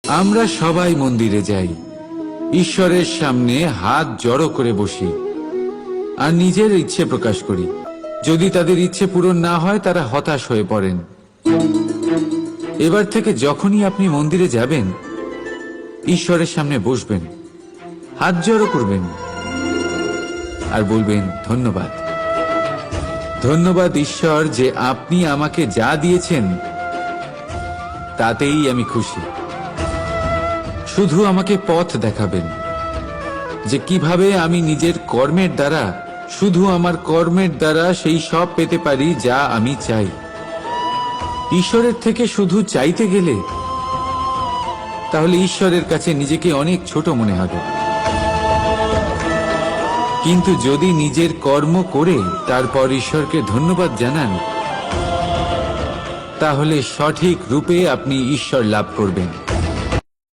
আমরা সবাই মন্দিরে যাই, ঈশ্বরের সামনে হাত জড়ো করে বসি আর নিজের ইচ্ছে প্রকাশ করি। যদি তাদের ইচ্ছে পূরণ না হয় তারা হতাশ হয়ে পড়েন। এবার থেকে যখনই আপনি মন্দিরে যাবেন, ঈশ্বরের সামনে বসবেন, হাত জড়ো করবেন আর বলবেন, ধন্যবাদ, ধন্যবাদ ঈশ্বর যে আপনি আমাকে যা দিয়েছেন তাতেই আমি খুশি। শুধু আমাকে পথ দেখাবেন যে কিভাবে আমি নিজের কর্মের দ্বারা, শুধু আমার কর্মের দ্বারা সেই সব পেতে পারি যা আমি চাই। ঈশ্বরের থেকে শুধু চাইতে গেলে তাহলে ঈশ্বরের কাছে নিজেকে অনেক ছোট মনে হবে। কিন্তু যদি নিজের কর্ম করে তারপর ঈশ্বরকে ধন্যবাদ জানান, তাহলে সঠিক রূপে আপনি ঈশ্বর লাভ করবেন।